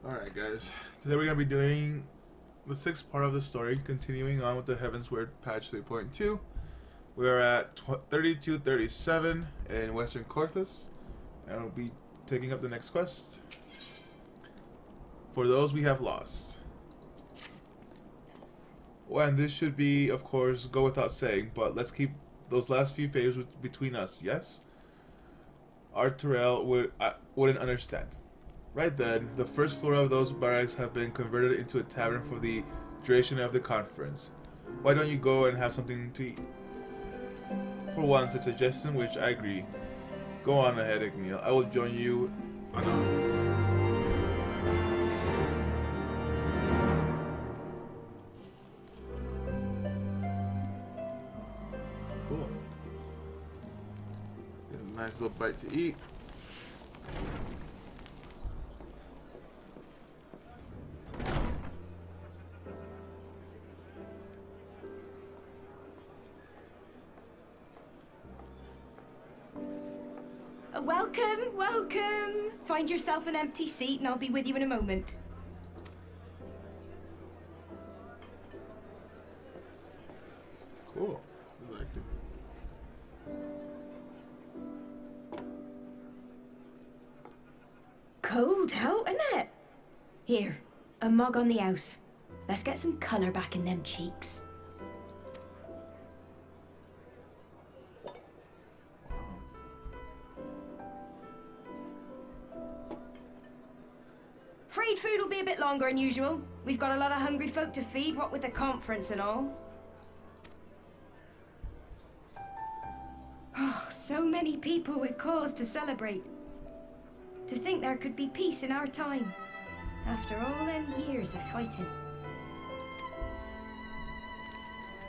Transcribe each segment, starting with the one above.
Alright guys, today we're going to be doing the sixth part of the story, continuing on with the Heaven's Word patch 3.2. We are at 3237 in Western Corthus, and we'll be taking up the next quest. For those we have lost. Well, and this should be, of course, go without saying, but let's keep those last few favors between us, yes? Our Terrell wouldn't understand. Right then, the first floor of those barracks have been converted into a tavern for the duration of the conference. Why don't you go and have something to eat? For one, it's a suggestion which I agree. Go on ahead, Igneel. I will join you anon. Cool. Get a nice little bite to eat. Welcome, welcome. Find yourself an empty seat and I'll be with you in a moment. Cool. I like it. Cold out, isn't it? Here, a mug on the house. Let's get some colour back in them cheeks. Afraid food will be a bit longer than usual. We've got a lot of hungry folk to feed, what with the conference and all. Oh, so many people with cause to celebrate. To think there could be peace in our time, after all them years of fighting.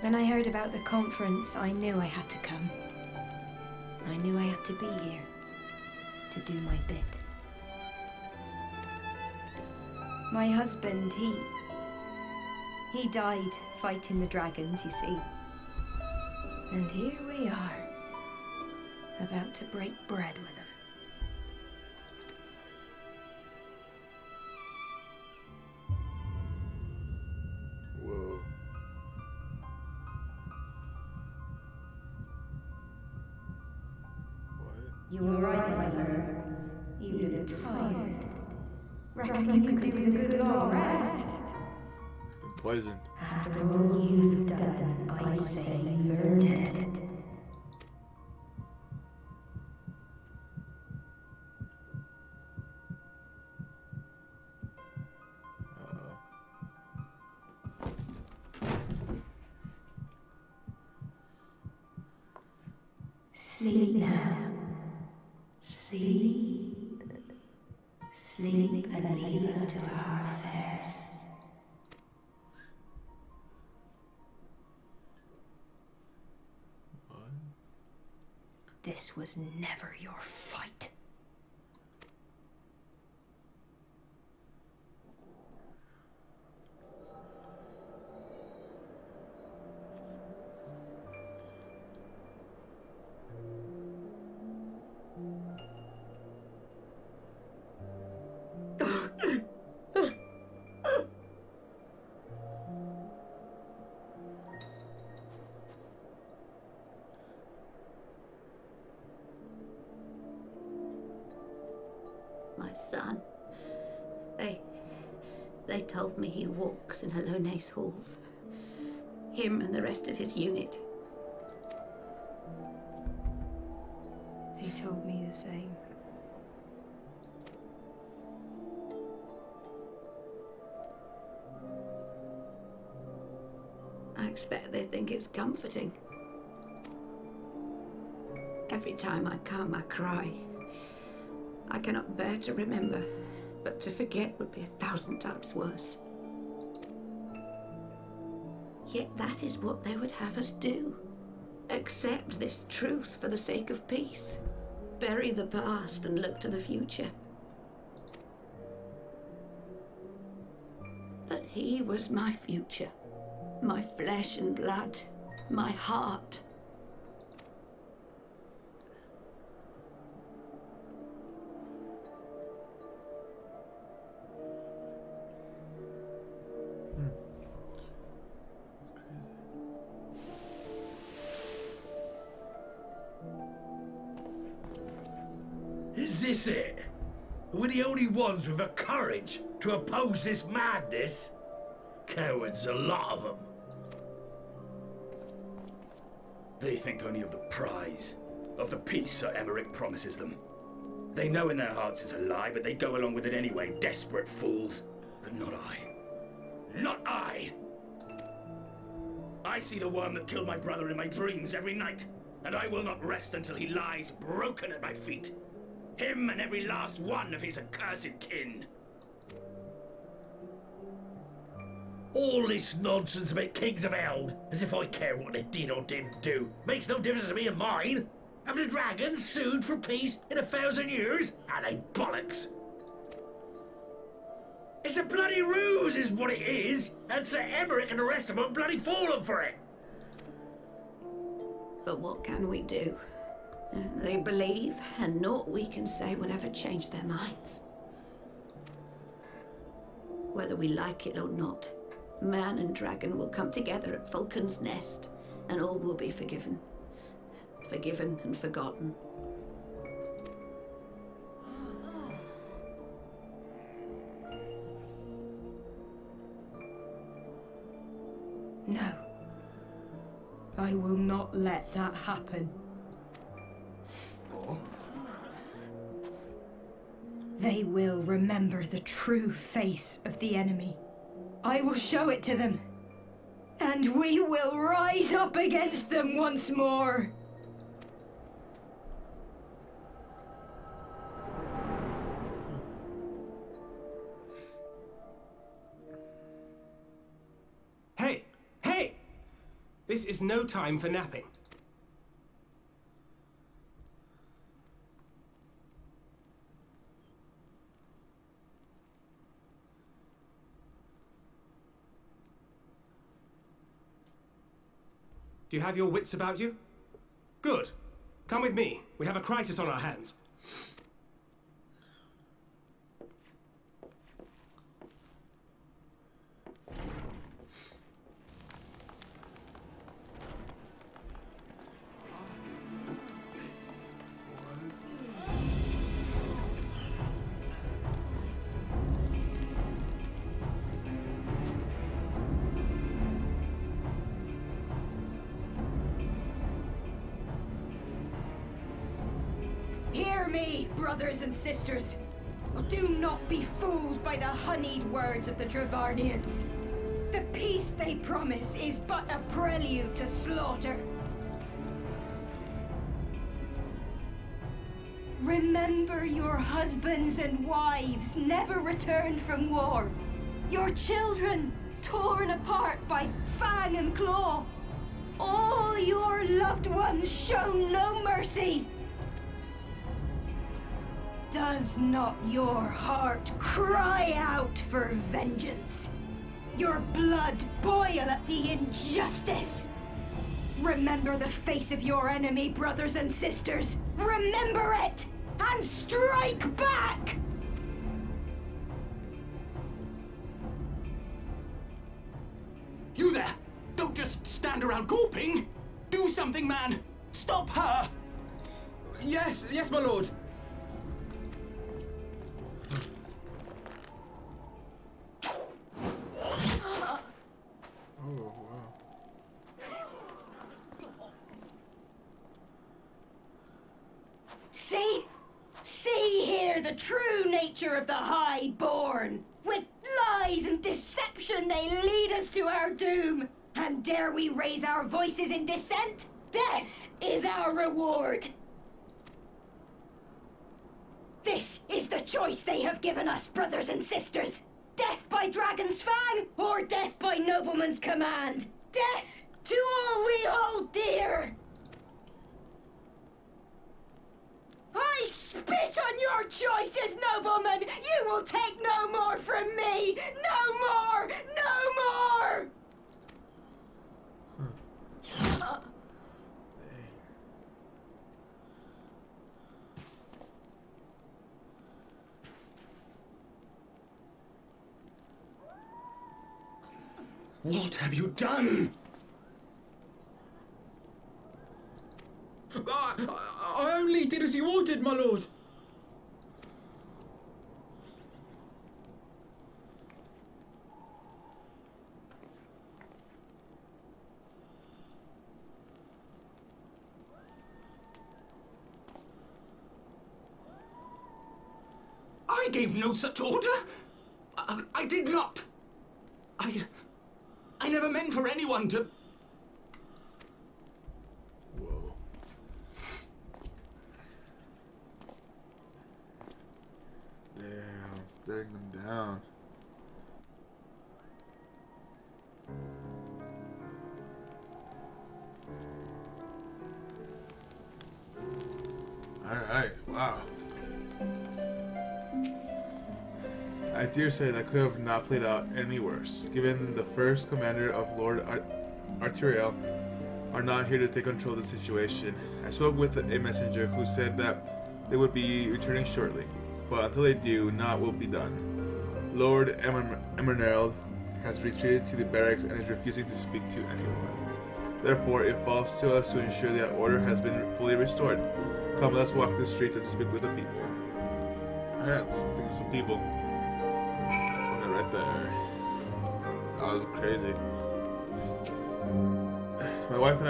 When I heard about the conference, I knew I had to come. I knew I had to be here, to do my bit. My husband, he died fighting the dragons, you see. And here we are, about to break bread with him. Whoa. What? You were right, my lord. You look tired. Reckon you could do with a good long rest. Been poisoned. After all you've done, I say you've earned it. Sleep now. Sleep. Sleep and leave us to our affairs. What? This was never your fight. My son. They told me he walks in Alone's halls. Him and the rest of his unit. They told me the same. I expect they think it's comforting. Every time I come, I cry. I cannot bear to remember, but to forget would be 1,000 times worse. Yet that is what they would have us do. Accept this truth for the sake of peace. Bury the past and look to the future. But he was my future, my flesh and blood, my heart. this it? We're the only ones with the courage to oppose this madness? Cowards, a lot of them. They think only of the prize, of the peace Sir Emmerich promises them. They know in their hearts it's a lie, but they go along with it anyway, desperate fools. But not I. Not I! I see the worm that killed my brother in my dreams every night, and I will not rest until he lies broken at my feet. Him and every last one of his accursed kin. All this nonsense about Kings of Eld, as if I care what they did or didn't do. Makes no difference to me and mine. Have the dragons sued for peace in 1,000 years? Are they bollocks? It's a bloody ruse is what it is, and Sir Emmerich and the rest of them bloody fallen for it. But what can we do? They believe, and naught we can say will ever change their minds. Whether we like it or not, man and dragon will come together at Vulcan's Nest, and all will be forgiven. Forgiven and forgotten. No. I will not let that happen. Oh. They will remember the true face of the enemy. I will show it to them. And we will rise up against them once more. Hey! Hey! This is no time for napping. Do you have your wits about you? Good. Come with me. We have a crisis on our hands. Hear me, brothers and sisters. Do not be fooled by the honeyed words of the Trevarnians. The peace they promise is but a prelude to slaughter. Remember your husbands and wives never returned from war. Your children torn apart by fang and claw. All your loved ones shown no mercy. Does not your heart cry out for vengeance? Your blood boil at the injustice? Remember the face of your enemy, brothers and sisters. Remember it, and strike back! You there! Don't just stand around gawping! Do something, man! Stop her! Yes, my lord. Oh, wow. See here the true nature of the Highborn. With lies and deception they lead us to our doom. And dare we raise our voices in dissent? Death is our reward. This is the choice they have given us, brothers and sisters. Death by dragon's fang, or death by nobleman's command. Death to all we hold dear. I spit on your choices, noblemen! You will take no more from me! No more! No more! What have you done? I only did as you ordered, my lord. gave no such order. I did not. I never meant for anyone to... Whoa. Damn, staring them down. Alright, wow. I dare say that could have not played out any worse, given the first commander of Lord Arturiel are not here to take control of the situation. I spoke with a messenger who said that they would be returning shortly, but until they do, naught will be done. Lord Emerald has retreated to the barracks and is refusing to speak to anyone. Therefore, it falls to us to ensure that order has been fully restored. Come, let us walk the streets and speak with the people. Alright, let's speak to some people. Okay, right there. That was crazy. My wife and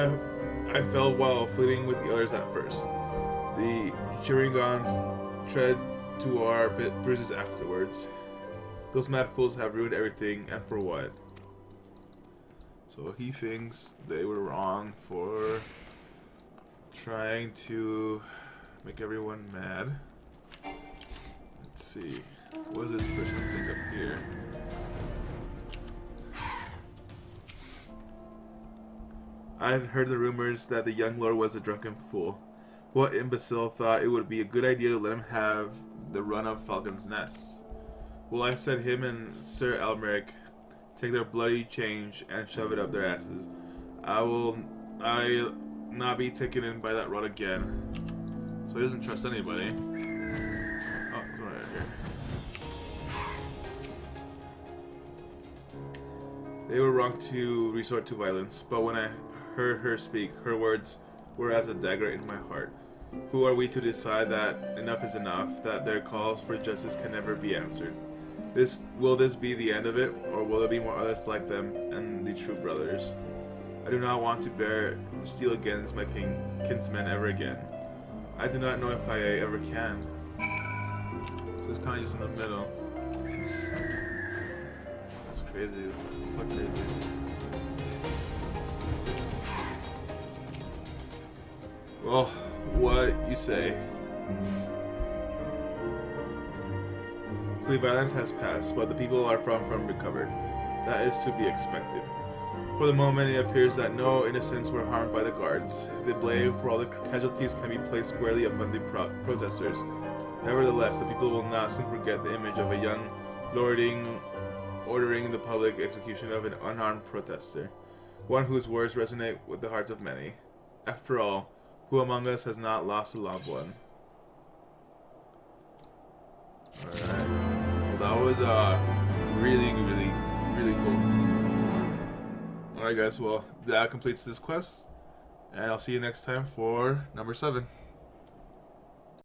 I felt while fleeing with the others at first. The Sharingans tread to our bruises afterwards. Those mad fools have ruined everything, and for what? So he thinks they were wrong for trying to make everyone mad. Let's see. What does this person think up here? I had heard the rumors that the young lord was a drunken fool. What imbecile thought it would be a good idea to let him have the run of Falcon's Nest? Well, I said him and Sir Almeric take their bloody change and shove it up their asses. I'll not be taken in by that rod again. So he doesn't trust anybody. Oh, it's right here. They were wrong to resort to violence, but when I heard her speak, her words were as a dagger in my heart. Who are we to decide that enough is enough, that their calls for justice can never be answered? Will this be the end of it, or will there be more others like them and the true brothers? I do not want to bear steel against my kinsmen ever again. I do not know if I ever can. So it's kind of just in the middle. That's crazy. It's so crazy. Well, what you say? The violence has passed, but the people are far from recovered. That is to be expected. For the moment, it appears that no innocents were harmed by the guards. The blame for all the casualties can be placed squarely upon the protesters. Nevertheless, the people will not soon forget the image of a young ordering the public execution of an unarmed protester, one whose words resonate with the hearts of many. After all, who among us has not lost a loved one? Alright. Well, that was really cool. Alright guys, well that completes this quest, and I'll see you next time for number 7.